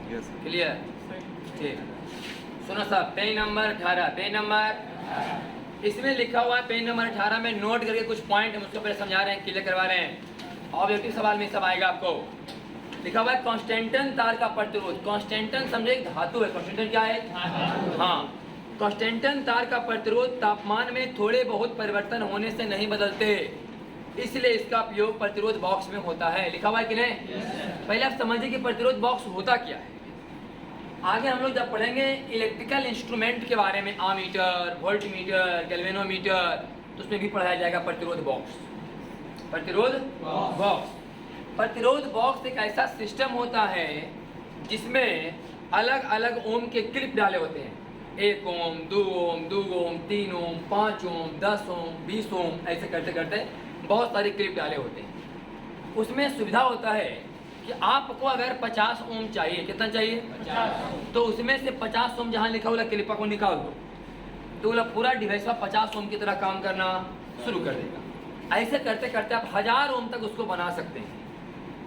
Clear? ठीक, सुनो साहब, पेज नंबर 18, पेज नंबर, इसमें लिखा हुआ है पेज नंबर 18 में, नोट करके कुछ पॉइंट हम उसको पहले समझा रहे हैं, क्लियर करवा रहे हैं। ऑब्जेक्टिव सवाल में सब आएगा आपको। लिखा हुआ है कांस्टेंटन तार का प्रतिरोध। कांस्टेंटन समझे एक धातु है। कांस्टेंटन क्या है? हाँ, कांस्टेंटन तार का प्रतिरोध तापमान में थोड़े बहुत परिवर्तन होने से नहीं बदलते, इसलिए इसका उपयोग प्रतिरोध बॉक्स में होता है। लिखा हुआ है कि नहीं? पहले आप समझिए कि प्रतिरोध बॉक्स होता क्या है। आगे हम लोग जब पढ़ेंगे इलेक्ट्रिकल इंस्ट्रूमेंट के बारे में, आमीटर, वोल्टमीटर, गैल्वेनोमीटर, तो उसमें भी पढ़ाया जाएगा प्रतिरोध बॉक्स। प्रतिरोध बॉक्स, प्रतिरोध बॉक्स एक ऐसा सिस्टम होता है जिसमें अलग अलग ओम के क्लिप डाले होते हैं। 1 ओम, 2 ओम, 2 ओम, 3 ओम, 5 ओम, 10 ओम, 20 ओम, ऐसे करते करते बहुत सारे क्लिप डाले होते हैं। उसमें सुविधा होता है कि आपको अगर 50 ओम चाहिए, कितना चाहिए? 50 ओम। तो उसमें से 50 ओम जहाँ लिखा हुआ क्लिप को निकाल दो, तो बोला पूरा डिवाइस 50 ओम की तरह काम करना शुरू कर देगा। ऐसे करते करते आप 1000 ओम तक उसको बना सकते हैं।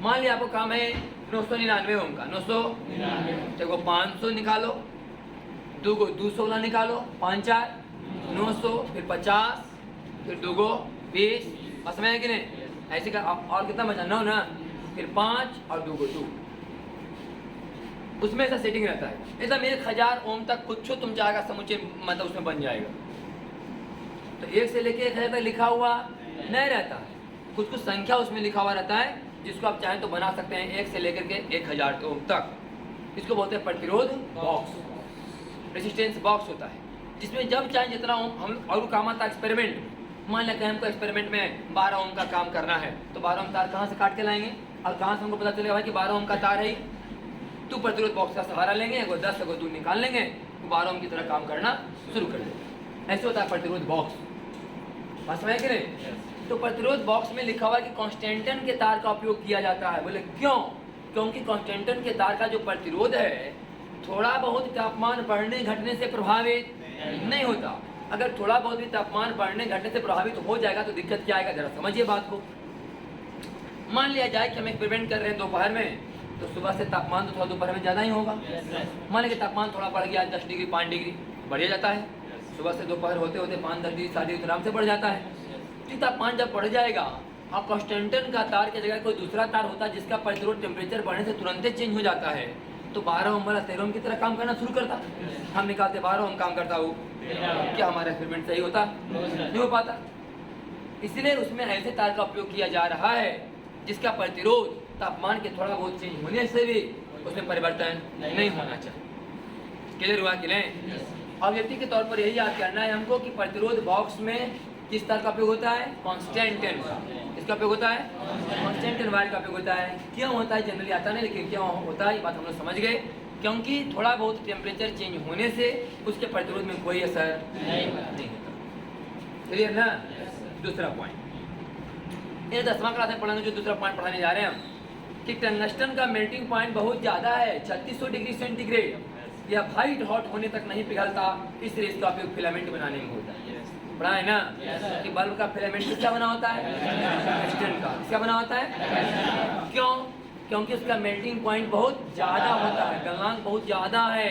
मान लिया आपको काम है 999 ओम का, 999, तो 500 निकालो, 2 को 216 निकालो, 5 4 900, फिर 50, फिर 2 को 20, समय है कि नहीं? ऐसे कर, और कितना बचा? 9 ना, फिर 5 और 2 को 2, उसमें ऐसा सेटिंग रहता है। ऐसा 1000 ओम तक कुछ तुम चाहेगा समुचे मतलब उसमें बन जाएगा। तो 1 से लेके 1000 तक लिखा हुआ नहीं रहता है, कुछ कुछ संख्या उसमें लिखा हुआ रहता है जिसको आप चाहें तो बना सकते हैं 1 से लेकर के 1000 ओम तक। इसको बोलते हैं प्रतिरोध बॉक्स, रेजिस्टेंस बॉक्स होता है, जिसमें जब चाहे जितना ओम हम, और काम आता है एक्सपेरिमेंट। मान लें कि हमको एक्सपेरिमेंट में 12 ओम का काम करना है, तो 12 ओम तार कहाँ से काट के लाएंगे और कहाँ से हमको पता चलेगा भाई कि 12 ओम का तार है, तो प्रतिरोध बॉक्स का सहारा लेंगे, अगर 10 अगर 2 निकाल लेंगे तो 12 ओम की तरह काम करना शुरू कर देंगे। ऐसे होता है प्रतिरोध बॉक्स, बात समझ के नहीं? तो प्रतिरोध बॉक्स में लिखा हुआ है कि कांस्टेंटन के तार का उपयोग किया जाता है। बोले क्यों? क्योंकि कांस्टेंटन के तार का जो प्रतिरोध है थोड़ा बहुत तापमान बढ़ने घटने से प्रभावित नहीं होता। अगर थोड़ा बहुत भी तापमान बढ़ने घटने से प्रभावित हो जाएगा तो दिक्कत क्या आएगा, जरा समझिए बात को। मान लिया जाए कि हम एक्सपेरिमेंट कर रहे हैं दोपहर में, तो सुबह से तापमान तो थोड़ा दोपहर में ज़्यादा ही होगा। मान लीजिए तापमान थोड़ा बढ़ गया, 10 डिग्री 5 डिग्री बढ़ जाता है, सुबह से दोपहर होते होते 5-10 डिग्री 7 डिग्री आराम से बढ़ जाता है। तो तापमान जब बढ़ जाएगा, अब कांस्टेंटन का तार की जगह कोई दूसरा तार होता है जिसका प्रतिरोध टेम्परेचर बढ़ने से तुरंत ही चेंज हो जाता है, तो 12 ओम वाला 13 ओम की तरह काम करना शुरू करता। हम निकालते 12 ओम काम करता हो, क्या हमारा एक्सपेरिमेंट सही होता? नहीं हो पाता। इसलिए उसमें ऐसे तार का उपयोग किया जा रहा है जिसका प्रतिरोध तापमान के थोड़ा बहुत चेंज होने से भी उसमें परिवर्तन नहीं होना चाहिए। क्लियर हुआ कि नहीं? ऑब्जेक्टिव के तौर पर यही याद करना है हमको कि प्रतिरोध बॉक्स में किस तार का उपयोग होता है? कांस्टेंटन का। इसका उपयोग होता है कांस्टेंटन वायर का उपयोग होता है। क्यों होता है जनरली आता नहीं, लेकिन क्यों होता है ये बात हम लोग समझ गए। क्योंकि थोड़ा बहुत टेम्परेचर चेंज होने से उसके प्रतिरोध में कोई असर नहीं होता। क्लियर ना? दूसरा पॉइंट, ये 10वां क्लास में पढ़ाने जो दूसरा पॉइंट पढ़ाने जा रहे हैं हम कि टंगस्टन का मेल्टिंग पॉइंट बहुत ज़्यादा है, 3600 डिग्री सेंटीग्रेड या व्हाइट हॉट होने तक नहीं पिघलता, इसलिए इसका उपयोग फिलामेंट बनाने में होता है। पढ़ा है ना कि बल्ब का फिलामेंट किसका बना होता है? टंगस्टन का। किसका बना होता है? क्यों? क्योंकि उसका मेल्टिंग पॉइंट बहुत ज़्यादा होता है, गलनांक बहुत ज़्यादा है।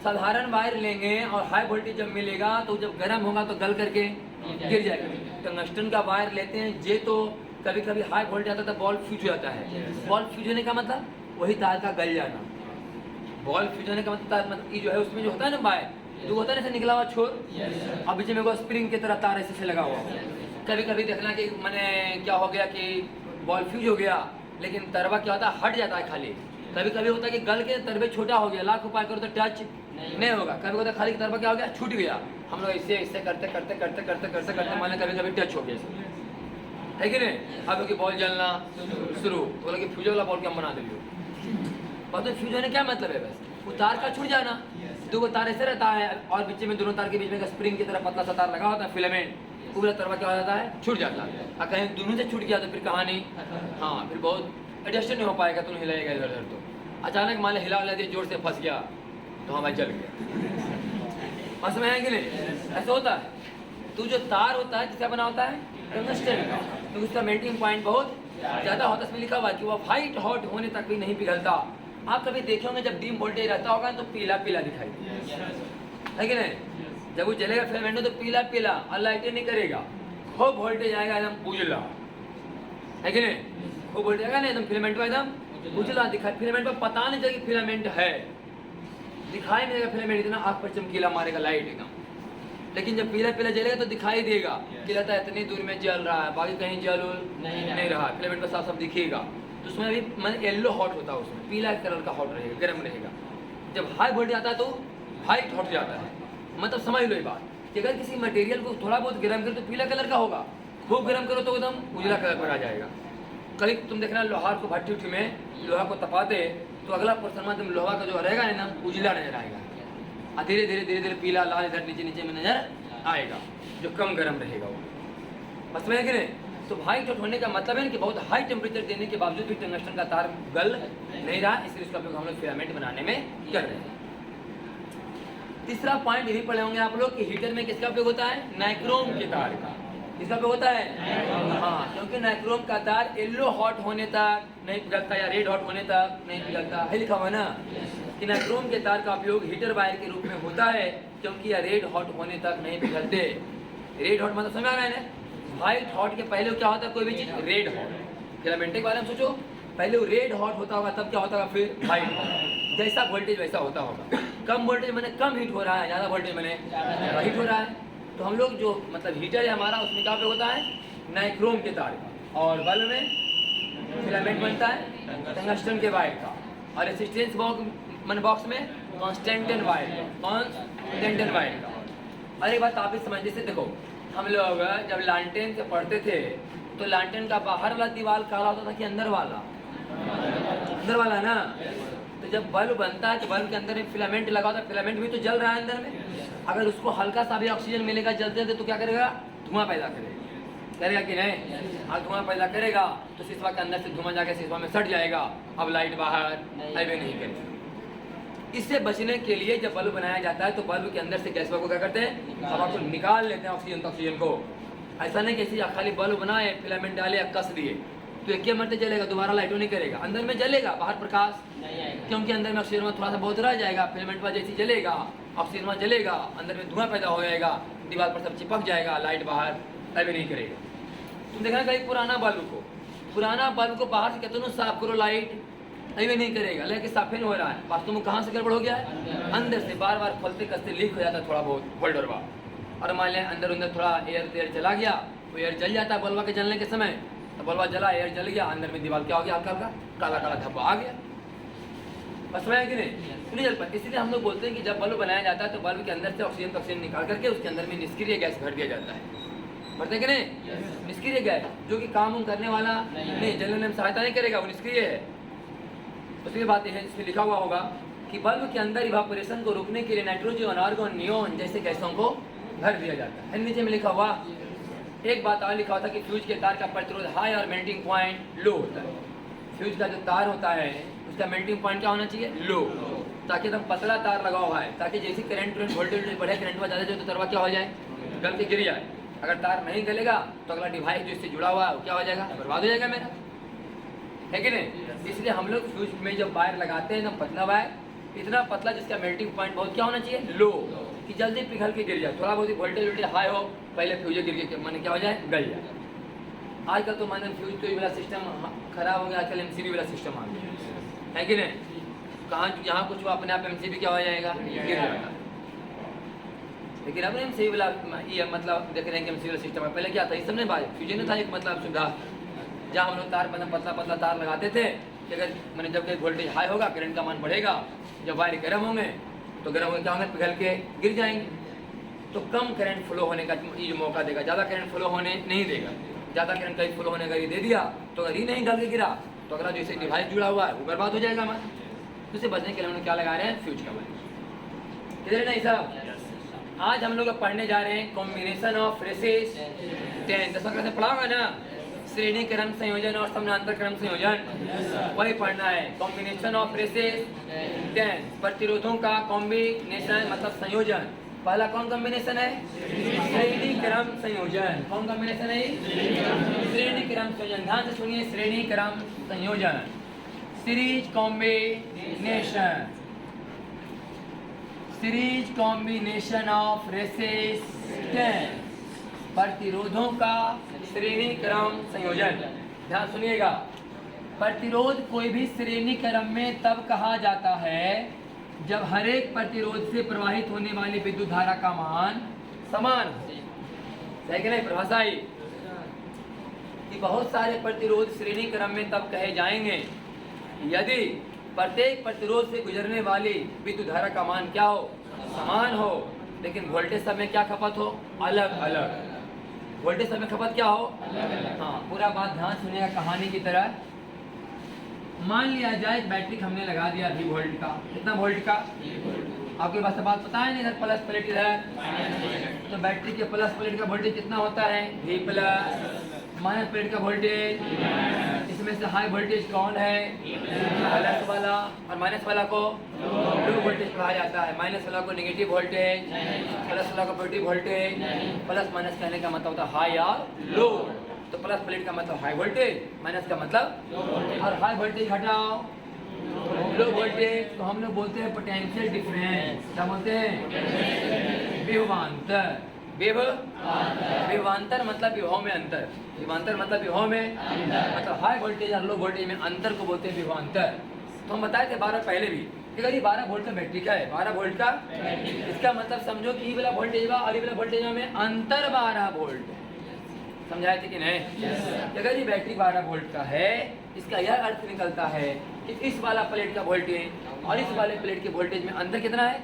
साधारण वायर लेंगे और हाई वोल्टेज जब मिलेगा तो जब गर्म होगा तो गल करके गिर जाएगा। टंगस्टन का वायर लेते हैं जे, तो कभी कभी हाई वोल्टेज आता है तो बॉल फ्यूज हो जाता है। बॉल फ्यूज होने का मतलब वही तार का गल जाना। बॉल फ्यूज होने का मतलब ये जो है उसमें जो होता है ना वायर, जो होता है ना निकला हुआ छोर, अब बीच में को स्प्रिंग की तरह तार ऐसे से लगा हुआ। कभी कभी देखना कि मैंने क्या हो गया कि बॉल फ्यूज हो गया, लेकिन तरवा क्या होता है हट जाता है खाली। कभी कभी होता है कि गल के तरबे छोटा हो गया, लाख उपाय करो तो टच नहीं होगा। कभी होता है खाली तरबा क्या हो गया, छूट गया। हम लोग इससे इससे करते करते करते करते करते करते मान कभी कभी टच हो गया, है कि नहीं? अब कि बॉल जलना शुरू, बोला कि फ्यूज वाला बॉल क्या बना देंगे। तो फ्यूज होने क्या मतलब है? बस वो तार का छूट जाना। दो तार ऐसे रहता है और बीच में दोनों तार के बीच में स्प्रिंग की तरह पतला सा तार लगा होता है, फिलामेंट, पूरा तरवा क्या हो जाता है, छूट जाता है। और कहीं दोनों से छूट गया तो फिर कहानी, हाँ फिर बहुत एडजस्ट नहीं हो पाएगा, तुम हिलाएगा इधर उधर। तो अचानक मान हिला दिया, जोर से फंस गया तो हाँ भाई जल गया। फंस में है कि नहीं? ऐसा होता है। तो जो तार होता है किसका बना होता है? टंगस्टन का। तो उसका मेल्टिंग पॉइंट बहुत ज़्यादा होता है। इसमें लिखा हुआ है कि वह व्हाइट हॉट होने तक भी नहीं पिघलता। आप कभी देखे होंगे जब डीम वोल्टेज रहता होगा तो पीला पीला दिखाई देगा, है कि नहीं? जब वो जलेगा फिलामेंट तो पीला पीला और लाइटें नहीं करेगा, खूब वोल्टेज आएगा एकदम उजला, है कि नहीं? खूब वोल्टेज आएगा ना एकदम फिलामेंट में एकदम उजला दिखाई, फिलामेंट पर पता नहीं चलेगा फिलामेंट है, दिखाई नहीं देगा फिलामेंट, इतना आँख पर चमकीला मारेगा लाइट एकदम। लेकिन जब पीला पीला जलेगा तो दिखाई देगा कि रहता है इतनी दूर में जल रहा है, बाकी कहीं जल नहीं रहा, फिलामेंट पर साफ साफ दिखेगा। तो उसमें अभी मतलब येलो हॉट होता है, उसमें पीला कलर का हॉट रहेगा, गर्म रहेगा। जब हाई वोल्टेज आता है तो वाइट हॉट जाता है। मतलब समझ लो ये बात कि अगर किसी मटेरियल को थोड़ा बहुत गर्म करो तो पीला कलर का होगा, खूब गर्म करो तो एकदम उजला कलर पर आ जाएगा। कभी तुम देखना लोहार को भट्टी उठी में लोहा को तपाते तो अगला पोर्सन में तुम लोहा का जो रहेगा ना उजला नजर आएगा, और धीरे धीरे धीरे धीरे पीला लाल इधर नीचे नीचे में नजर आएगा, जो कम गर्म रहेगा वो। बस में है कि नहीं? तो वाइट हॉट होने का मतलब है कि बहुत हाई टेम्परेचर देने के बावजूद भी टंगस्टन का तार गल नहीं रहा, इसलिए उसका उपयोग हम लोग फिलामेंट बनाने में कर रहे हैं। तीसरा पॉइंट यही पढ़े होंगे आप लोग कि हीटर में किसका उपयोग होता है? नाइक्रोम के तार का। किसका उपयोग होता है? हाँ, क्योंकि नाइक्रोम का तार येलो हॉट होने तक नहीं पिघलता या रेड हॉट होने तक नहीं पिघलता है, लिखा हुआ ना कि नाइक्रोम के तार का उपयोग हीटर वायर के रूप में होता है, क्योंकि यह रेड हॉट होने तक नहीं पिघलते। रेड हॉट मतलब समझ आ रहा है ना? व्हाइट हॉट के पहले क्या होता है कोई भी चीज? Red hot. फिलामेंट के बारे में सोचो, पहले वो रेड हॉट होता होगा, तब क्या होता होगा फिर व्हाइट हॉट। जैसा वोल्टेज वैसा होता होगा। कम वोल्टेज मैंने कम हीट हो रहा है, ज़्यादा वोल्टेज मैंने हीट हो रहा है। तो हम लोग जो मतलब हीटर है हमारा, उसमें क्या उपयोग होता है? नाइक्रोम के तार का। और बल्ब में फिलामेंट बनता है टंगस्टन के वायर का। और रेसिस्टेंस बॉक्स में कॉन्स्टेंटेन वायर का, कॉन्स्टेंटेन वायर का। और एक बात आप भी समझ, जैसे देखो हम लोग जब लालटेन से पढ़ते थे तो लालटेन का बाहर वाला दीवार काला होता था कि अंदर वाला? अंदर वाला ना। तो जब बल्ब बनता है तो बल्ब के अंदर एक फिलामेंट लगा होता है, फिलामेंट भी तो जल रहा है अंदर में। अगर उसको हल्का सा भी ऑक्सीजन मिलेगा जलते जलते तो क्या करेगा? धुआं पैदा करेगा कि नहीं? और धुआं पैदा करेगा तो शीशा के अंदर से धुआं जाके शीशा में सट जाएगा, अब लाइट बाहर अवे नहीं करेगा। इससे बचने के लिए जब बल्ब बनाया जाता है तो बल्ब के अंदर से गैस को क्या करते हैं? हवा को निकाल लेते हैं, ऑक्सीजन को। ऐसा नहीं कि खाली बल्ब बनाए, फिलामेंट डाले या कस दिए तो एक मरते जलेगा, दोबारा लाइटों नहीं करेगा। अंदर में जलेगा, बाहर प्रकाश नहीं आएगा, क्योंकि अंदर में ऑक्सीजन में थोड़ा सा बहुत रह जाएगा। फिलामेंट पर जैसे जलेगा, ऑक्सीजन में जलेगा, अंदर में धुआं पैदा हो जाएगा, दीवार पर सब चिपक जाएगा, लाइट बाहर अभी नहीं करेगा। तुम देखना कहीं पुराना बल्ब को बाहर से कहते हो साफ करो, लाइट अभी नहीं करेगा, लेकिन साफे नहीं हो रहा है। वास्तव में कहाँ से गड़बड़ हो गया है? अंदर से बार बार खोलते कसते लीक हो जाता है थोड़ा बहुत होल्डर बार। और मान लिया अंदर थोड़ा एयर चला गया, वो एयर जल जाता है बल्बा के जलने के समय। तो बल्बा जला, एयर जल गया, अंदर में दीवार क्या हो गया? हल्का हल्का काला काला धब्बा आ गया। बस में है कि नहीं जल पाता। इसलिए हम लोग बोलते हैं कि जब बल्ब बनाया जाता है तो बल्ब के अंदर से ऑक्सीजन निकाल करके उसके अंदर में निष्क्रिय गैस भर दिया जाता है। भरते कि नहीं? निष्क्रिय गैस जो कि काम करने वाला नहीं, जलने में सहायता नहीं करेगा, वो निष्क्रिय है। उसकी बात है, इसमें लिखा हुआ होगा कि बल्ब के अंदर इवापोरेशन को रोकने के लिए नाइट्रोजन, आर्गन, नियोन जैसे गैसों को भर दिया जाता है। नीचे में लिखा हुआ एक बात और लिखा होता है कि फ्यूज के तार का प्रतिरोध हाई और मेल्टिंग पॉइंट लो होता है। फ्यूज का जो तार होता है उसका मेल्टिंग पॉइंट क्या होना चाहिए? लो, ताकि एकदम पतला तार लगा हुआ है, ताकि जैसे करंट वोल्टेज बढ़े, करंट में ज़्यादा तो तरवा क्या हो जाए? गल के गिर जाए। अगर तार नहीं गलेगा तो अगला डिवाइस जो इससे जुड़ा हुआ है वो क्या हो जाएगा? बर्बाद हो जाएगा मेरा, है कि नहीं? इसलिए हम लोग फ्यूज में जब वायर लगाते हैं एकदम पतला वायर, इतना पतला जिसका मेल्टिंग पॉइंट बहुत क्या होना चाहिए? लो, कि जल्दी पिघल के गिर जाए। थोड़ा बहुत वोल्टेज हाई हो, पहले फ्यूज गिर के मैंने क्या हो जाए? गल जाए। आजकल तो मैंने फ्यूज तो वाला सिस्टम खराब हो गया, आजकल MCB वाला सिस्टम आ गया, है कि नहीं? कहाँ जहाँ कुछ अपने आप MCB क्या हो जाएगा? गिर जाएगा। लेकिन अब MCB वाला ये मतलब देख रहे हैं कि MCB वाला सिस्टम है। पहले क्या था? इस सब नहीं बात, फ्यूजन नहीं था एक मतलब सुविधा, जहाँ हम लोग तार मतलब पतला पतला तार लगाते थे कि अगर मैंने जब वोल्टेज हाई होगा करंट का मान बढ़ेगा, जब वायर गर्म होंगे तो गर्म होकर क्या होंगे? पिघल के गिर जाएंगे। तो कम करंट फ्लो होने का ये जो मौका देगा, ज़्यादा करंट फ्लो होने नहीं देगा। ज़्यादा करंट कहीं फ्लो होने का ये दे दिया तो अगर ये नहीं गल के गिरा तो अगला जैसे डिवाइस जुड़ा हुआ है वो बर्बाद हो जाएगा हमारा। तो इसे बचने के लिए हम लोग क्या लगा रहे हैं? फ्यूज का वायर। इधर नहीं साहब, आज हम लोग पढ़ने जा रहे हैं कॉम्बिनेशन ऑफ रेसिस्टेंस। 10वीं क्लास में पढ़ा होगा ना, श्रेणी क्रम संयोजन और समानांतर क्रम संयोजन, वही पढ़ना है। कॉम्बिनेशन ऑफ रेसिस्टेंस, प्रतिरोधों का कॉम्बिनेशन मतलब संयोजन। पहला कौन कॉम्बिनेशन है? श्रेणी क्रम संयोजन। कौन कॉम्बिनेशन है? श्रेणी क्रम संयोजन। ध्यान से सुनिए, श्रेणी क्रम संयोजन। सीरीज कॉम्बिनेशन ऑफ रेसिस्टेंस, प्रतिरोधों का श्रेणी क्रम संयोजन। ध्यान सुनिएगा, प्रतिरोध कोई भी श्रेणी क्रम में तब कहा जाता है जब हर एक प्रतिरोध से प्रवाहित होने वाली विद्युत धारा का मान समान हो। सही कि नहीं? परिभाषा आई कि बहुत सारे प्रतिरोध श्रेणी क्रम में तब कहे जाएंगे यदि प्रत्येक प्रतिरोध से गुजरने वाली विद्युत धारा का मान क्या हो? समान हो, लेकिन वोल्टेज सब में क्या खपत हो? अलग अलग। वोल्टेज सब में खपत क्या हो? हाँ, पूरा बात ध्यान सुनिएगा कहानी की तरह। मान लिया जाए बैटरी हमने लगा दिया V वोल्ट का। कितना वोल्ट का? आपके पास बात पता है ना, इधर प्लस प्लेट इधर, तो बैटरी के प्लस प्लेट का वोल्टेज कितना होता है? V plus. माइनस प्लेट का वोल्टेज, इसमें से हाई वोल्टेज कौन है? प्लस वाला, और माइनस वाला को लो वोल्टेज कहा जाता है। माइनस वाला को नेगेटिव वोल्टेज, प्लस वाला को पॉजिटिव वोल्टेज। प्लस माइनस कहने का मतलब होता है हाई और लो। तो प्लस प्लेट का मतलब हाई वोल्टेज, माइनस का मतलब, और हाई वोल्टेज हटाओ लो वोल्टेज, तो हम लोग बोलते हैं पोटेंशियल डिफरेंस। क्या बोलते हैं? विभवांतर। विभवांतर मतलब विभव में अंतर। विभवांतर मतलब विभव में मतलब हाई वोल्टेज और लो वोल्टेज में अंतर को बोलते हैं विभवांतर। तो हम बताए थे 12 पहले भी कि अगर ये 12 वोल्ट का बैटरी का है, 12 वोल्ट का, इसका मतलब समझो कि ये वाला वोल्टेज और ये वाला वोल्टेज में अंतर 12 वोल्ट है। समझाए थे कि नहीं? अगर ये बैटरी 12 वोल्ट का है, इसका यह अर्थ निकलता है कि इस वाला प्लेट का वोल्टेज और इस वाले प्लेट के वोल्टेज में अंतर कितना है?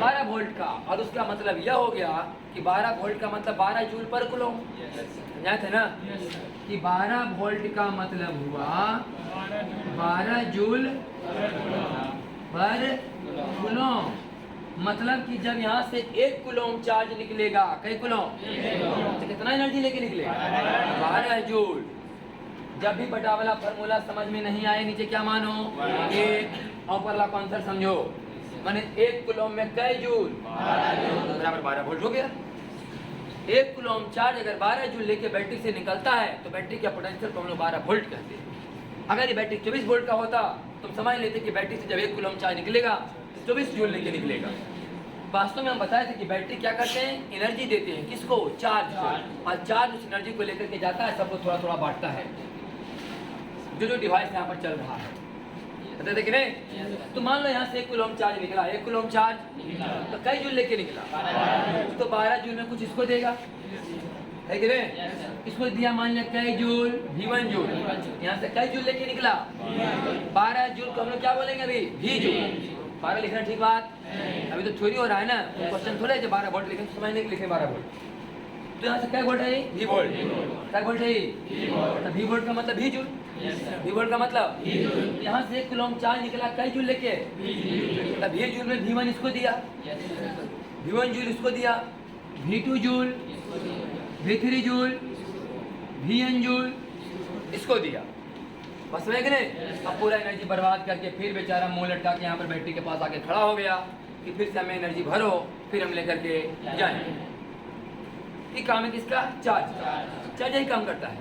12 वोल्ट का। और उसका मतलब यह हो गया कि 12 वोल्ट का मतलब 12 जूल पर कूलम। समझाए थे ना कि 12 वोल्ट का मतलब हुआ 12 जूल पर कूलम। मतलब कि जब यहाँ से 1 कूलम चार्ज निकलेगा, कई कूलम, तो कितना एनर्जी लेके निकलेगा? 12 जूल। जब भी बटा वाला फॉर्मूला समझ में नहीं आए, नीचे क्या मानो? 1 और ऊपर का आंसर समझो। माने 1 कूलम में कई जूल? बराबर 12 वोल्ट हो गया। 1 कूलम चार्ज अगर 12 जूल लेके बैटरी से निकलता है तो बैटरी का पोटेंशियल को हम लोग 12 वोल्ट कहते हैं। अगर ये बैटरी 24 वोल्ट का होता तो समझ लेते कि बैटरी से जब 1 कूलम चार्ज निकलेगा 24 जूल लेके निकलेगा। वास्तव में हम बताए थे कि बैटरी क्या करते हैं? एनर्जी देते हैं। किसको? चार्ज को। और चार्ज उस एनर्जी को लेकर के जाता है, सबको थोड़ा थोड़ा बांटता है। जो डिवाइस यहाँ पर चल रहा है, पता है कि नहीं? तो मान लो यहाँ से 1 कूलम चार्ज निकला, 1 कूलम चार्ज तो कई जूल लेके निकला, तो 12 जूल में कुछ इसको देगा, है कि नहीं? इसको दिया मान लिया कई जूल, V1 जूल। यहाँ से कई जूल लेके निकला 12 जूल को हम लोग क्या बोलेंगे अभी? V joule. 12 लिखना ठीक बात? अभी तो थ्योरी हो रहा है ना, क्वेश्चन थोड़े जो 12 वोल्ट लिखें, समझने के लिखे 12 वोल्ट। तो यहाँ से क्या वोल्ट है? V volt. क्या वोल्ट है? तो V वोल्ट का मतलब V जूल। V वोल्ट का मतलब यहाँ से 1 कूलम चार्ज निकला कई जूल लेके, तो V जूल में V1 इसको दिया, V1 जूल इसको दिया, V2 joule, V3 joule, Vn joule इसको दिया। बस में कि नहीं? अब पूरा एनर्जी बर्बाद करके फिर बेचारा मुंह लटका के यहाँ पर बैटरी के पास आके खड़ा हो गया कि फिर से हमें एनर्जी भरो, फिर हम लेकर के जाएंगे। ये काम है किसका? चार्ज। चार्ज यही काम करता है,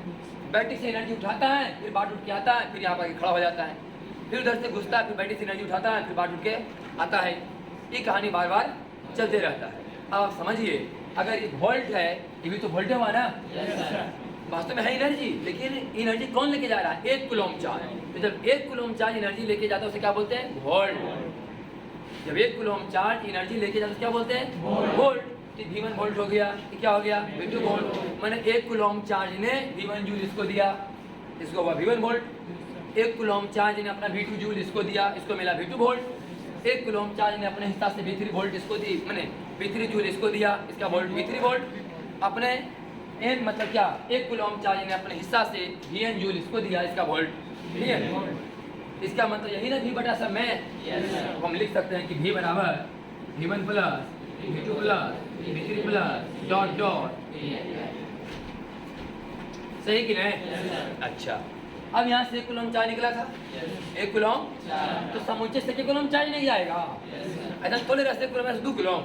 बैटरी से एनर्जी उठाता है, फिर बाट उठ के आता है, फिर यहाँ पर खड़ा हो जाता है, फिर उधर से घुसता है, फिर बैटरी से एनर्जी उठाता है, फिर बाट उठ के आता है। ये कहानी बार बार चलते रहता है। अब आप समझिए, अगर ये वोल्ट है, ये भी तो वोल्ट हुआ ना, वास्तव में है एनर्जी, लेकिन एनर्जी कौन लेके जा रहा है? 1 कूलम चार्ज। तो जब 1 कूलम चार्ज एनर्जी लेके जाता है उसे क्या बोलते हैं? वोल्ट। जब 1 कूलम चार्ज एनर्जी लेके जाता है क्या बोलते हैं? वोल्ट। तो V1 वोल्ट हो गया, ये क्या हो गया? V2 volt. मैंने 1 कूलम चार्ज ने V1 जूल इसको दिया, इसको हुआ V1 वोल्ट। 1 कूलम चार्ज ने अपना V2 जूल इसको दिया, इसको मिला V2 वोल्ट। 1 कूलम चार्ज ने अपने हिस्सा से V3 वोल्ट इसको दी, मैंने V3 जूल इसको दिया, इसका वोल्ट V3 वोल्ट। अपने एन मतलब क्या? 1 कूलम चार्ज ने अपने हिस्सा से Vn जूल इसको दिया, इसका वोल्ट Vn। इसका मतलब यही ना V बटा सब में हम लिख सकते हैं कि V बराबर V1 plus V2 plus V3 plus dot dot. सही कि नहीं? अच्छा, अब यहाँ से 1 कूलम चार्ज निकला था, 1 कूलम, तो समुच्चय से 1 कूलम चार्ज नहीं जाएगा, ऐसा थोड़े रास्ते कूलम 2 कूलम।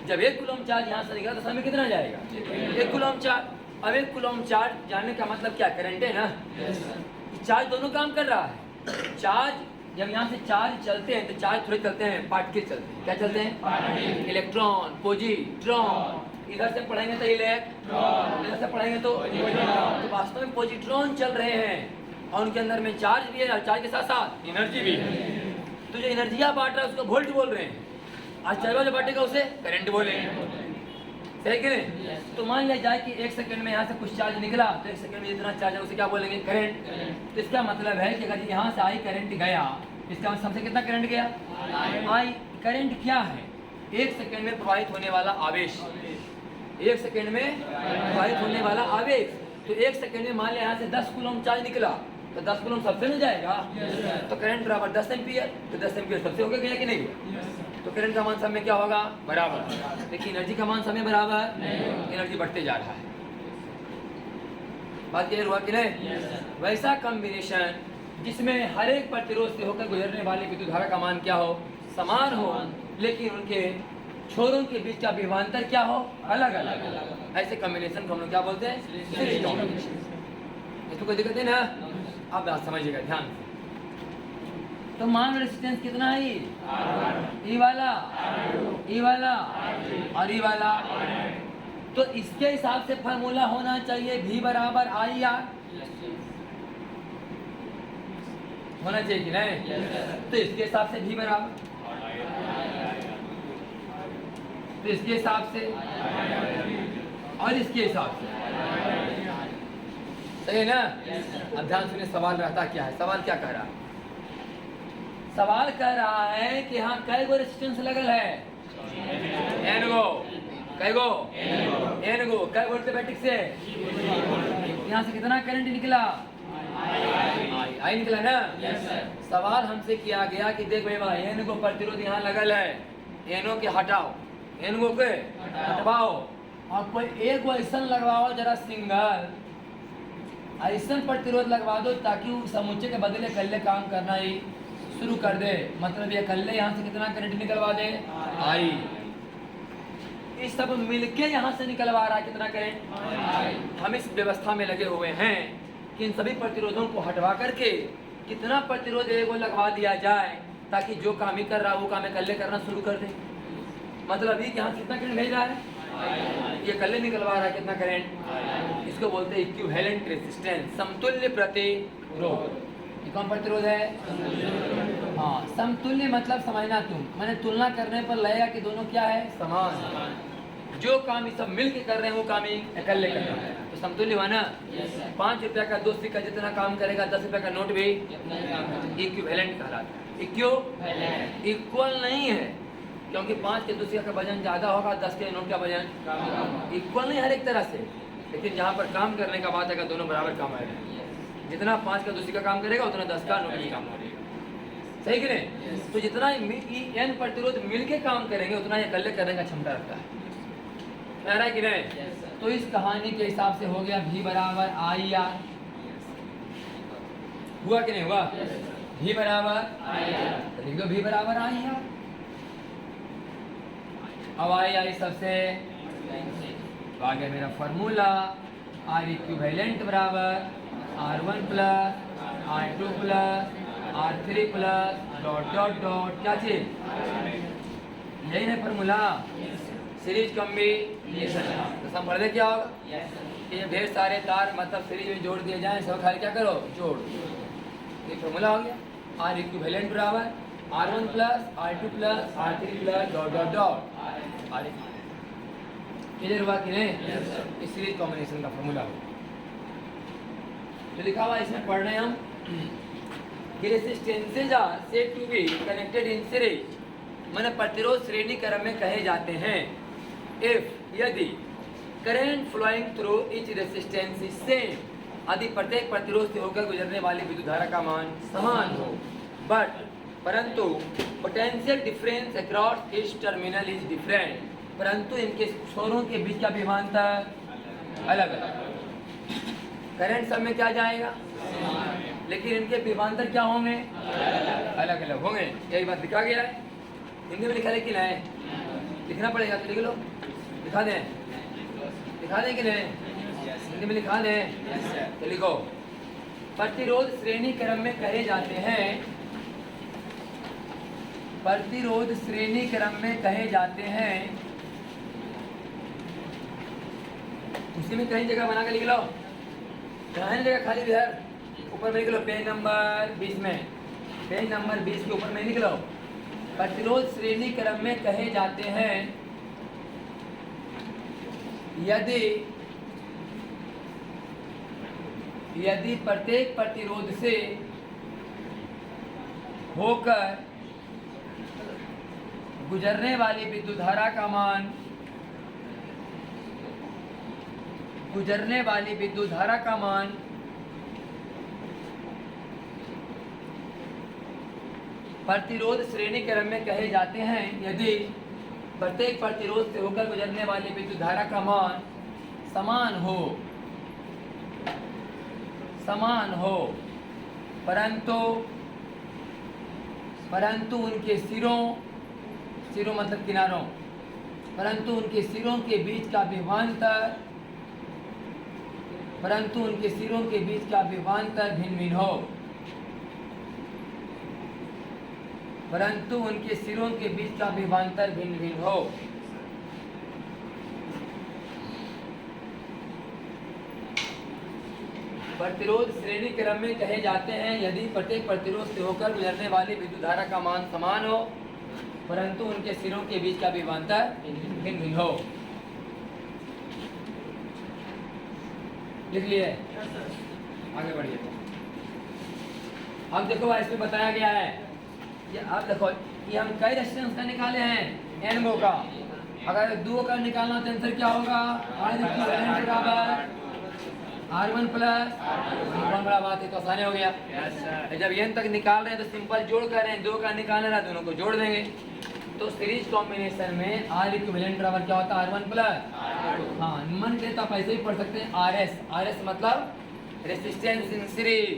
जब 1 कूलम चार्ज यहाँ से निकला तो समय कितना जाएगा? 1 कूलम चार्ज। अब 1 कूलम चार्ज जाने का मतलब क्या? करंट है ना, चार्ज दोनों काम कर रहा है। चार्ज, जब यहाँ से चार्ज चलते हैं तो चार्ज थोड़े चलते हैं, पार्टिकल चलते हैं। क्या चलते हैं? Electron, positron. इधर से पढ़ेंगे तो इलेक्ट्रॉन, इधर से पढ़ेंगे तो वास्तव में पॉजिट्रॉन चल रहे हैं और उनके अंदर में चार्ज भी है और चार्ज के साथ साथ एनर्जी भी है। तो जो एनर्जिया बांट रहा है उसको वोल्ट बोल रहे हैं, आज चार्ज जो बांटेगा उसे करंट बोलेंगे। सही कि नहीं? तो मान लिया जाए कि 1 सेकंड में यहाँ से कुछ चार्ज निकला तो 1 सेकंड में जितना चार्ज है उसे क्या बोलेंगे? करंट। तो इसका मतलब है कि अगर यहाँ से आई करंट गया, इसका मतलब सबसे कितना करंट गया? आई। करंट क्या है? 1 सेकंड में प्रवाहित होने वाला आवेश। 1 सेकंड में प्रवाहित होने वाला आवेश। तो 1 सेकंड में मान लिया यहाँ से 10 कूलम चार्ज निकला तो 10 कूलम सबसे मिल जाएगा। तो करंट बराबर 10 एम्पियर। तो 10 एम्पियर सबसे हो गया कि नहीं? तो करंट का मान समय क्या होगा? बराबर। लेकिन एनर्जी का मान समय बराबर, एनर्जी बढ़ते जा रहा है। बात क्लियर हुआ कि नहीं? वैसा कॉम्बिनेशन जिसमें हर एक प्रतिरोध से होकर गुजरने वाली विद्युत धारा का मान क्या हो? समान हो, लेकिन उनके छोरों के बीच का विभवांतर क्या हो? अलग अलग। ऐसे कॉम्बिनेशन को हम लोग क्या बोलते हैं? Series combination. इसमें कोई दिक्कत है ना? आप बात समझिएगा ध्यान से। तो मान रेजिस्टेंस कितना है? ई वाला, ई वाला और ई वाला। तो इसके हिसाब से फार्मूला होना चाहिए V बराबर आई आर। होना चाहिए कि नहीं? तो इसके हिसाब से V बराबर, तो इसके हिसाब से और इसके हिसाब से, सही है ना? अब ध्यान सुनिए, सवाल रहता क्या है? सवाल क्या कह रहा है? सवाल कह रहा है कि हाँ कई गो रेजिस्टेंस लगल है? एन गो। कई गो? एन गो। कई वोल्ट बैटरी से यहाँ से कितना करंट निकला? आई निकला ना? सवाल हमसे किया गया कि देख भाई एन गो प्रतिरोध यहाँ लगल है, एनो के हटाओ, एन गो के हटवाओ और कोई एक गो ऐसा लगवाओ जरा सिंगल ऐसा प्रतिरोध लगवा दो ताकि वो समुच्चय के बदले कल्ले काम करना ही शुरू कर दे। मतलब ये कल्ले यहाँ से कितना करंट निकलवा दे? आई। इस सब मिलके यहाँ से निकलवा रहा है कितना करंट? हम इस व्यवस्था में लगे हुए हैं कि इन सभी प्रतिरोधों को हटवा करके कितना प्रतिरोध एगो लगवा दिया जाए ताकि जो काम ही कर रहा है वो काम कल्ले करना शुरू कर दे। मतलब ये यहाँ कितना करंट भेज रहा है? ये कल्ले निकलवा रहा है कितना करंट? इसको बोलते हैं इक्विवेलेंट रेजिस्टेंस, समतुल्य प्रतिरोध। ये कौन प्रतिरोध है? हाँ, समतुल्य मतलब समझना तुम, मैंने तुलना करने पर लगेगा कि दोनों क्या है? समान। जो काम ये सब मिल के कर रहे हैं वो काम ही अकेले कर रहे हैं, तो समतुल्य हुआ ना? 5 रुपया का 2 सिक्का जितना काम करेगा 10 रुपया का नोट भी इक्विवेलेंट कहलाता है। इक्वल नहीं है, क्योंकि 5 के 2 सिक्का का वजन ज़्यादा होगा, 10 के नोट का वजन इक्वल नहीं हर एक तरह से। लेकिन जहाँ पर काम करने का बात है दोनों बराबर काम आएगा। जितना 5 का 2 सिक्का काम करेगा उतना 10 का नोट भी काम करेगा। सही कि नहीं? तो जितना एन प्रतिरोध मिलके काम करेंगे उतना ये अकेले करने का क्षमता रखता है। कह रहा है कि नहीं? तो इस कहानी के हिसाब से हो गया V बराबर आई आर। हुआ कि नहीं हुआ? V बराबर आई आर। लिख दो V बराबर आई आर। अब आई सबसे आ गया मेरा फॉर्मूला, आर इक्विवेलेंट बराबर R1 plus R2 plus R3 plus dot dot dot क्या चीज? यही है फॉर्मूला, सीरीज कॉम्बिनेशन। तो हम पढ़ क्या होगा कि ये ढेर सारे तार मतलब सीरीज में जोड़ दिए जाएं, सब खाली क्या करो? जोड़। ये फॉर्मूला हो गया, आर इक्विवेलेंट बराबर R1 plus R2 plus R3 plus dot dot dot. Clear हुआ कि नहीं? इस सीरीज कॉम्बिनेशन का फॉर्मूला हो तो लिखा हुआ इसमें पढ़ रहे हैं हम कि resistances are said to be connected in series, माने प्रतिरोध श्रेणी क्रम में कहे जाते हैं इफ यदि current flowing through each resistance is same, यदि प्रत्येक प्रतिरोध से होकर गुजरने वाली विद्युत धारा का मान समान हो, बट परंतु potential difference across each terminal is different, परंतु इनके छोरों के बीच का विभवांतर अलग अलग। करंट सब में क्या जाएगा? लेकिन इनके विभवांतर क्या होंगे? अलग अलग होंगे। यही बात लिखा गया है, हिंदी में लिखा है कि नहीं? लिखना पड़ेगा तो लिख लो, लिखा दें, लिखा दें कि नहीं? हिंदी में लिखा दें तो लिखो प्रतिरोध श्रेणी क्रम में कहे जाते हैं, प्रतिरोध श्रेणी क्रम में कहे जाते हैं। उसी में कहीं जगह बना के लिख लो, कहीं जगह खाली इधर ऊपर में लिख लो, पेज नंबर 20 में, पेज नंबर 20 के ऊपर में लिख लो, प्रतिरोध श्रेणी क्रम में कहे जाते हैं यदि प्रत्येक प्रतिरोध से होकर गुजरने वाली विद्युत धारा का मान, गुजरने वाली विद्युत धारा का मान प्रतिरोध श्रेणी क्रम में कहे जाते हैं यदि प्रत्येक प्रतिरोध से होकर गुजरने वाली विद्युत धारा का मान समान हो, परंतु उनके सिरों मतलब किनारों, परंतु उनके सिरों के बीच का विभवांतर, परंतु उनके सिरों के बीच का विभवांतर भिन्न भिन्न हो, परंतु उनके सिरों के बीच का विभवांतर भिन्न भिन्न हो। प्रतिरोध श्रेणी क्रम में कहे जाते हैं यदि प्रत्येक प्रतिरोध से होकर गुजरने वाली विद्युत धारा का मान समान हो, परंतु उनके सिरों के बीच का विभवांतर भिन्न भिन्न हो। लिख लिए? आगे बढ़िए। अब देखो इसमें बताया गया है, ये अब देखो ये हम कई रेजिस्टेंस का निकाले हैं एन गो का, अगर दो का निकालना तो आंसर क्या होगा, R1 प्लस R1 बड़ा बात है तो आसानी हो गया। जब एन तक निकाल रहे हैं तो सिंपल जोड़ कर रहे हैं, दो का निकालना है दोनों को जोड़ देंगे। तो सीरीज कॉम्बिनेशन में R इक्विवेलेंट बराबर क्या होता है, R1 प्लस, हाँ मन के तो आप ऐसे ही पढ़ सकते हैं RS मतलब resistance in series,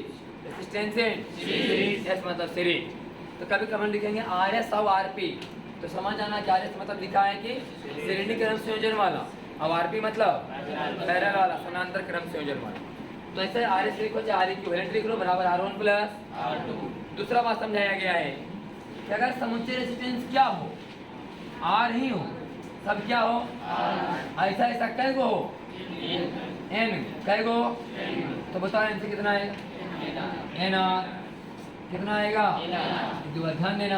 resistance in series, S मतलब सीरीज। तो कभी कभी लिखेंगे RS और RP, तो समझ आना कि RS मतलब लिखा है कि श्रेणी क्रम संयोजन वाला, अब RP मतलब पैरेलल वाला, समानांतर क्रम संयोजन वाला। तो ऐसे RS लिखो चाहे R इक्विवेलेंट लिख लो बराबर R1 प्लस R2। दूसरा बात समझाया गया है कि अगर समुच्चय रेजिस्टेंस क्या हो, R ही हो, सब क्या हो, ऐसा ऐसा कै गो हो, N कै गो, तो बताओ N से कितना है, NR कितना आएगा, ध्यान देना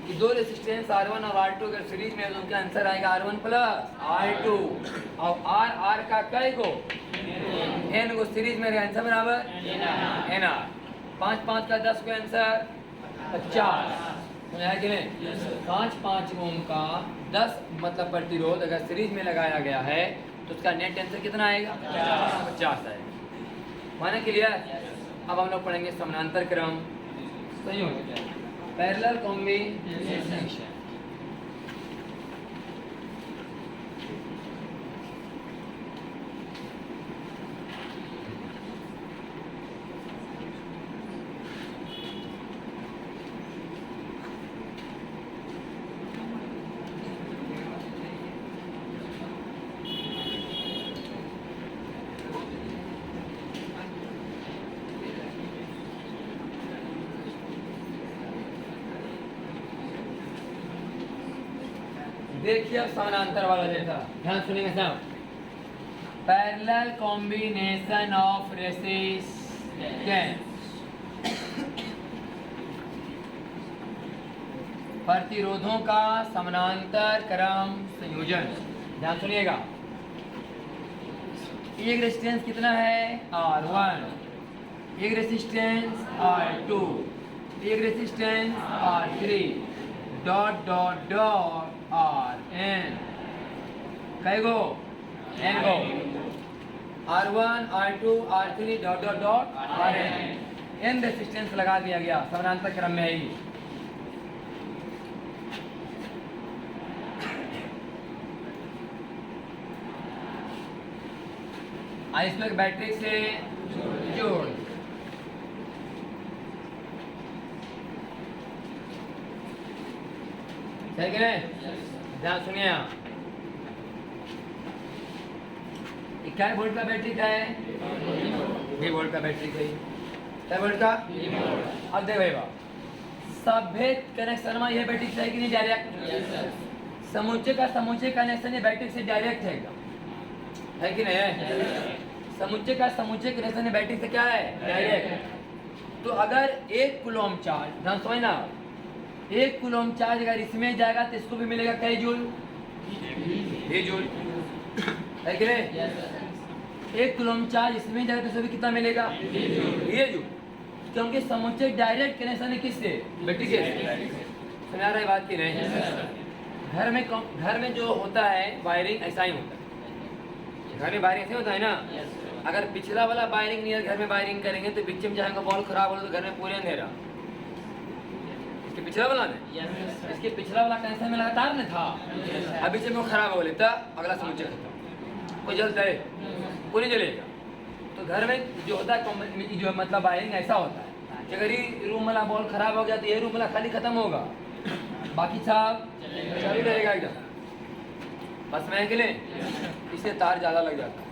कि दो रेजिस्टेंस R1 और R2 अगर सीरीज में है तो उनका आंसर आएगा R1 प्लस R2, और R का कै गो, N को सीरीज में आंसर बराबर NR, 5 5 का 10 को आंसर 50, समझा कि नहीं। 5 ओम का 10 मतलब प्रतिरोध अगर सीरीज में लगाया गया है तो उसका नेट आंसर कितना आएगा, 50 आएगा। माना क्लियर। अब हम लोग पढ़ेंगे समानांतर क्रम संयोजन, पैरेलल कॉम्बिनेशन। देखिए अब समानांतर वाला जैसा, ध्यान सुनिएगा सब, पैरेलल कॉम्बिनेशन ऑफ रेसिस्टेंस, प्रतिरोधों का समानांतर क्रम संयोजन। ध्यान सुनिएगा, एक रेजिस्टेंस कितना है R1, एक रेजिस्टेंस R2, एक resistance R3, dot dot dot Rn, कै गो, N गो, R1 R2 R3 dot dot dot Rn, N resistance लगा दिया गया, समानांतर क्रम में है ही। इसमें बैटरी से जोड़, ठीक है, ध्यान सुनिए। क्या वोल्ट का बैटरी का है, 2 वोल्ट का बैटरी का ही। क्या बोल्ट का? अब देख भाई बाप, सभ्य कनेक्शन में ये बैटरी से है कि नहीं डायरेक्ट? समुच्चय का समुच्चय कनेक्शन ये बैटरी से डायरेक्ट है कि नहीं है? समुच्चय का समुच्चय कनेक्शन ये बैटरी से क्या है? डायरेक्ट। तो अगर 1 कूलम चार्ज, ध्यान समझना, 1 कूलम चार्ज अगर इसमें जाएगा तो इसको भी मिलेगा कई जूल? ये जूल है कि नहीं? 1 कूलम चार्ज इसमें जाएगा तो इसको भी कितना मिलेगा? ये जूल, क्योंकि समुच्चय डायरेक्ट कनेक्शन है किससे? बैटरी के। समझ आ रहा है बात की नहीं? घर में जो होता है वायरिंग ऐसा ही होता है। घर में वायरिंग ऐसे होता है ना, अगर पिछला वाला वायरिंग नहीं है, घर में वायरिंग करेंगे तो बीच में जाएगा बॉल खराब हो तो घर में पूरे अंधेरा। इसके पिछला वाला में, इसके पिछला वाला कनेक्शन में लगातार नहीं था, अभी से वो खराब हो लेता, अगला समुच्चय खत्म, कोई जलता है कोई नहीं जलेगा। तो घर में जो होता है जो मतलब वायरिंग ऐसा होता है कि अगर ये रूम वाला बॉल खराब हो गया तो ये रूम वाला खाली खत्म होगा, बाकी सब चालू रहेगा एकदम। बस मैं के लिए इससे तार ज़्यादा लग जाता है,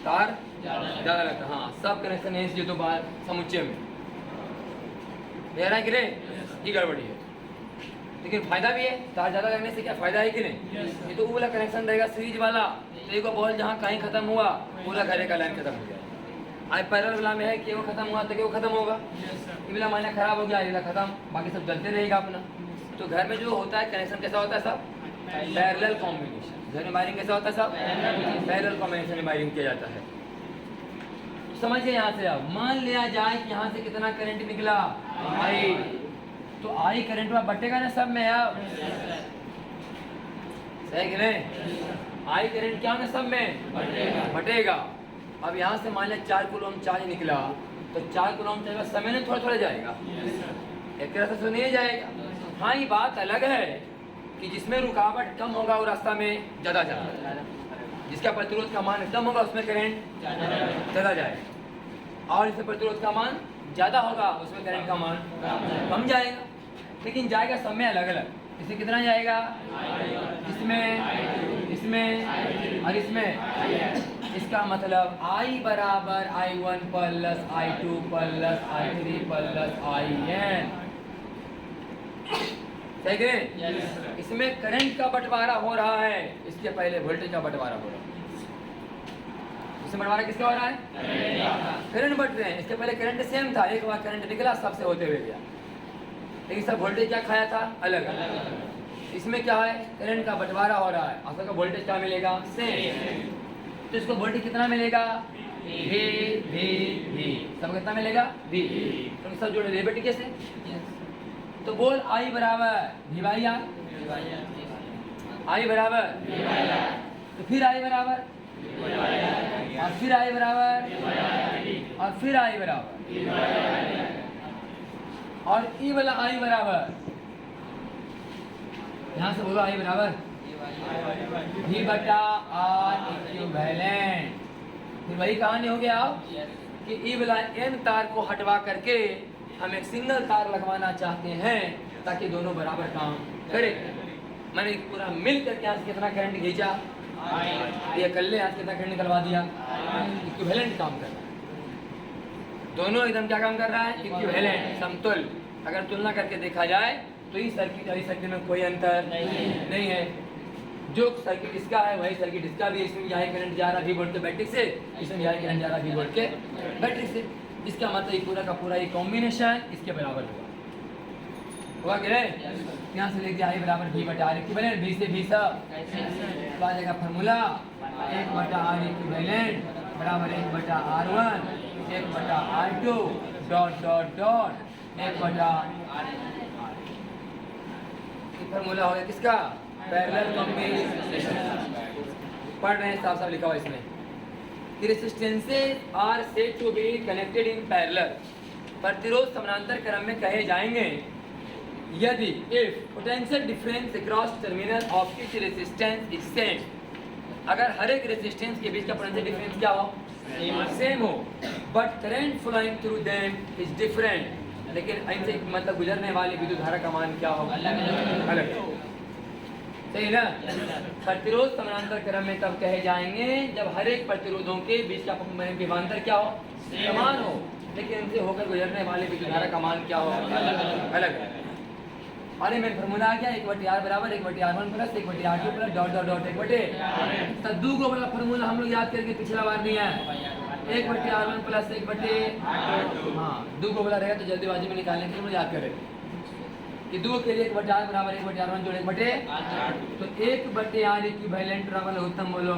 तार ज़्यादा लगता है। हाँ, सब कनेक्शन है इसलिए तो बाहर समुच्चय में कह रहा है कि नहीं, ये गड़बड़ी है। लेकिन फायदा भी है, तार ज़्यादा लगने से क्या फायदा है कि नहीं? ये तो वो वाला कनेक्शन रहेगा सीरीज वाला, तो एक बॉल जहाँ कहीं खत्म हुआ पूरा घरे का लाइन खत्म हो गया। आज पैरल वाला में है कि वो खत्म हुआ तो कि वो खत्म होगा, ये वाला मायना खराब हो गया, ये वाला खत्म, बाकी सब जलते रहेगा अपना। तो घर में जो होता है कनेक्शन कैसा होता है? सब पैरेलल कॉम्बिनेशन। घर में वायरिंग कैसा होता है? सब पैरेलल कॉम्बिनेशन में वायरिंग किया जाता है। समझिए यहाँ से, अब मान लिया जाए कि यहाँ से कितना करंट निकला? आई। तो आई करंट में बटेगा ना सब में? अब सही कि नहीं? आई करंट क्या होगा? सब में बटेगा। अब यहाँ से मान लिया 4 कूलम चार्ज निकला, तो 4 कूलम चार्ज समय में थोड़ा थोड़ा जाएगा, एक तरह से तो नहीं जाएगा। हाँ, ये बात अलग है कि जिसमें रुकावट कम होगा वो रास्ता में ज़्यादा जाएगा, जिसका प्रतिरोध का मान कम होगा उसमें करंट ज़्यादा जाएगा, और इसमें प्रतिरोध का मान ज़्यादा होगा उसमें करंट का मान कम जाएगा। लेकिन जाएगा सब में अलग अलग। इसमें कितना जाएगा? इसमें और इसमें। इसका मतलब I बराबर I1 plus I2 plus I3 plus IN। सही है? इसमें करंट का बंटवारा हो रहा है, इसके पहले वोल्टेज का बंटवारा हो रहा है। इसमें बंटवारा किसका हो रहा है? करंट बंट रहे हैं। इसके पहले करंट सेम था, एक बार करंट निकला सबसे होते हुए गया, लेकिन सब वोल्टेज क्या खाया था? अलग अलग। इसमें क्या है? करंट का बंटवारा हो रहा है, आपका वोल्टेज क्या मिलेगा? सेम। तो इसको वोल्टेज कितना मिलेगा? V। सब कितना मिलेगा? V। तो सब जोड़े डेरिवेटिव कैसे? तो बोल I बराबर V बाई R, I बराबर तो फिर I बराबर और फिर I बराबर और फिर I बराबर और E वाला I बराबर, यहाँ से बोलो I बराबर V बटा R इक्विवेलेंट। फिर वही कहानी हो गया कि E वाला N तार को हटवा करके हम एक सिंगल तार लगवाना चाहते हैं ताकि दोनों बराबर काम करे। मैंने पूरा मिल करके यहाँ से कितना करंट खींचा, ये कर ले, यहाँ से कितना करंट निकलवा दिया, इक्विवेलेंट काम कर रहा है। दोनों एकदम क्या काम कर रहा है? इक्विवेलेंट, समतुल्य। अगर तुलना करके देखा जाए तो इस सर्किट और इस सर्किट में कोई अंतर नहीं है। जो सर्किट इसका है वही सर्किट इसका भी। इसमें यही करंट जा रहा V वोल्ट के बैटरी से, इसमें यही करंट जा रहा V वोल्ट के बैटरी से। इसका मतलब ये पूरा का पूरा ये कॉम्बिनेशन इसके बराबर हुआ कि नहीं? यहाँ से लेके I बराबर V बटा R इक्विवेलेंट, V से V सब तो आ जाएगा फार्मूला 1 बटा R इक्विवेलेंट बराबर 1 बटा R1 1 बटा R2 डॉट डॉट डॉट 1 बटा फार्मूला हो गया किसका? Parallel combination. पढ़ रहे हैं, साफ साफ लिखा हुआ इसमें कि resistances are said to be connected in parallel. प्रतिरोध समानांतर क्रम में कहे जाएंगे यदि if potential difference across terminal of each resistance is same. अगर हर एक रेजिस्टेंस के बीच का पोटेंशियल डिफरेंस क्या हो? सेम हो, but current flowing through them is different. लेकिन इनसे मतलब गुजरने वाली विद्युत धारा का मान क्या हो? अलग। सही ना? प्रतिरोध समानांतर क्रम में तब कहे जाएंगे जब हर एक प्रतिरोधों के बीच का विभवांतर क्या हो? समान हो। लेकिन इनसे होकर गुजरने वाले विद्युत धारा का मान क्या होगा? अलग है। अरे मेन फॉर्मूला आ गया, 1/r बराबर 1/r1 plus 1/r2 plus dot dot dot 1/। तो दो वाला फॉर्मूला हम लोग याद करके पिछला बार दिया है, 1/r1 प्लस 1/। हाँ, दो वाला रहेगा तो जल्दीबाजी में निकालने के लिए हम लोग याद करें कि दो के लिए 1/r बराबर 1/r1 जोड़ 1/। तो 1/r इक्विवेलेंट बराबर उत्तम बोलो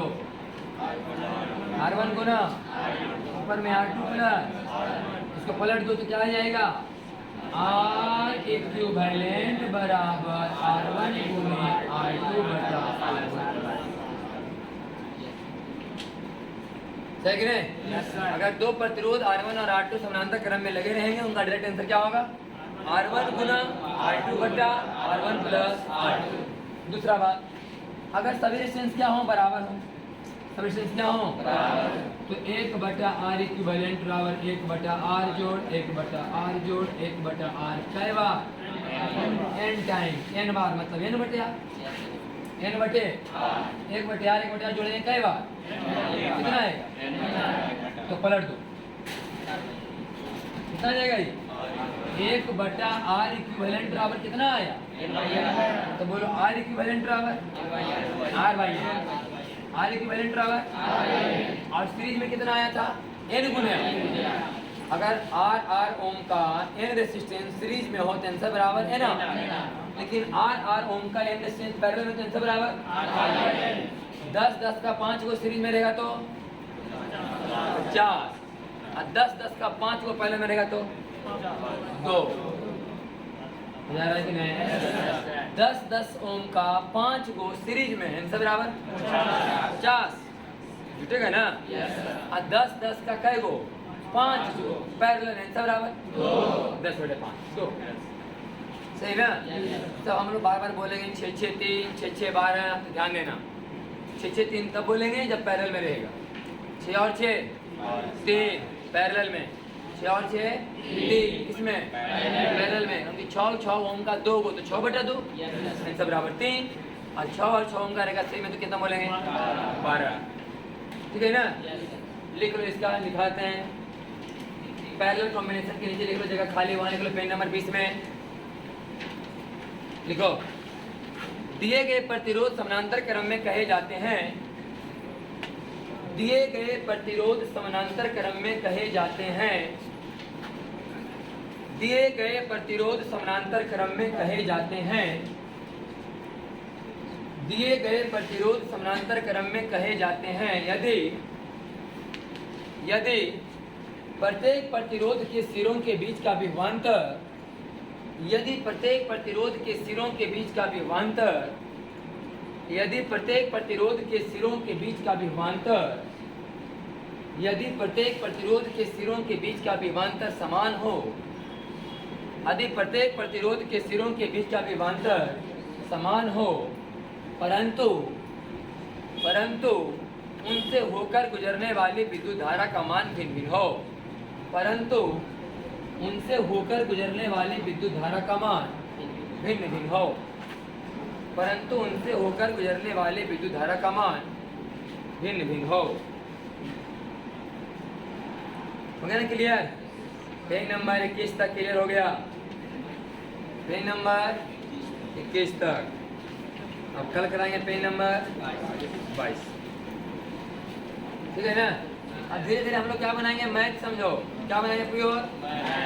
r1 गुना ऊपर में r2 प्लस, इसको पलट दो तो क्या आ जाएगा? r इक्विवेलेंट बराबर r1 गुना r2 बटा r1। सही कि नहीं? अगर दो प्रतिरोध R1 और R2 समानांतर क्रम में लगे रहेंगे, उनका डायरेक्ट आंसर क्या होगा? R1 गुना R2 बटा R1 प्लस R2। दूसरा बात, अगर सभी रेजिस्टेंस क्या हो? बराबर हो। सभी रेजिस्टेंस क्या हो? तो 1/r इक्विवेलेंट बराबर 1/r जोड़ 1/r जोड़ 1/r कै बार? n टाइम, n बार मतलब n बटे n बटे 1/r 1/r जोड़ेंगे कै बार? कितना आएगा? तो पलट दो, कितना जाएगा ये? 1/r इक्विवेलेंट बराबर कितना आया? तो बोलो r इक्विवेलेंट बराबर r बाई r इक्विवेलेंट बराबर, और सीरीज में कितना आया था? n गुना। अगर r ओम का n रेजिस्टेंस सीरीज में हो तो आंसर बराबर है ना, लेकिन r ओम का n रेजिस्टेंस पैरेलल में तो आंसर बराबर 10 का 5 को सीरीज में रहेगा तो 50, और 10 का 5 को पैरेलल में रहेगा तो 2। समझा रहा है कि नहीं? 10 ओम का 5 को सीरीज में आंसर बराबर 50, जुटेगा ना? और 10 का कै गो? 5 को पैरेलल आंसर बराबर 10/5 2। सही ना? तो हम लोग बार बार बोलेंगे 6 6 3 6 6 12, तो ध्यान देना 6 6 3 तब बोलेंगे जब पैरेलल में रहेगा। 6 और 6 3 पैरेलल में, 6 और 6 3 किसमें? पैरेलल में। क्योंकि 6 ओम का 2 को तो 6/2 आंसर बराबर 3, और 6 और 6 ओम का रहेगा सही में तो कितना बोलेंगे? 12। ठीक है ना? लिख लो, इसका लिखाते हैं पैरेलल कॉम्बिनेशन के नीचे लिख लो, जगह खाली वहां लिख लो पेन नंबर 20 में लिखो, दिए गए प्रतिरोध समानांतर क्रम में कहे जाते हैं, दिए गए प्रतिरोध समानांतर क्रम में कहे जाते हैं, दिए गए प्रतिरोध समानांतर क्रम में कहे जाते हैं, दिए गए प्रतिरोध समानांतर क्रम में कहे जाते हैं यदि प्रत्येक प्रतिरोध के सिरों के बीच का विभवांतर, यदि प्रत्येक प्रतिरोध के सिरों के बीच का विभवांतर, यदि प्रत्येक प्रतिरोध के सिरों के बीच का विभवांतर, यदि प्रत्येक प्रतिरोध के सिरों के बीच का विभवांतर समान हो, यदि प्रत्येक प्रतिरोध के सिरों के बीच का विभवांतर समान हो, परंतु उनसे होकर गुजरने वाली विद्युत धारा का मान भिन्न भिन्न हो, परंतु उनसे होकर गुजरने वाली विद्युत धारा का मान भिन्न भिन्न हो, परंतु उनसे होकर गुजरने वाले विद्युत धारा का मान भिन्न भिन्न हो। हो गया ना क्लियर? पेज नंबर 21 तक क्लियर हो गया? पेज नंबर 21 तक। अब कल कराएंगे पेज नंबर 22। ठीक है ना? अब धीरे धीरे हम लोग क्या बनाएंगे? मैथ समझो, क्या बनाएंगे? प्योर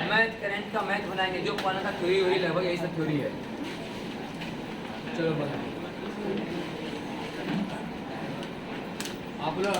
मैथ, करंट का मैथ बनाएंगे, जो पुराना का थ्योरी वही लगभग यही सब थ्योरी है। चलो बनाएं आप लोग।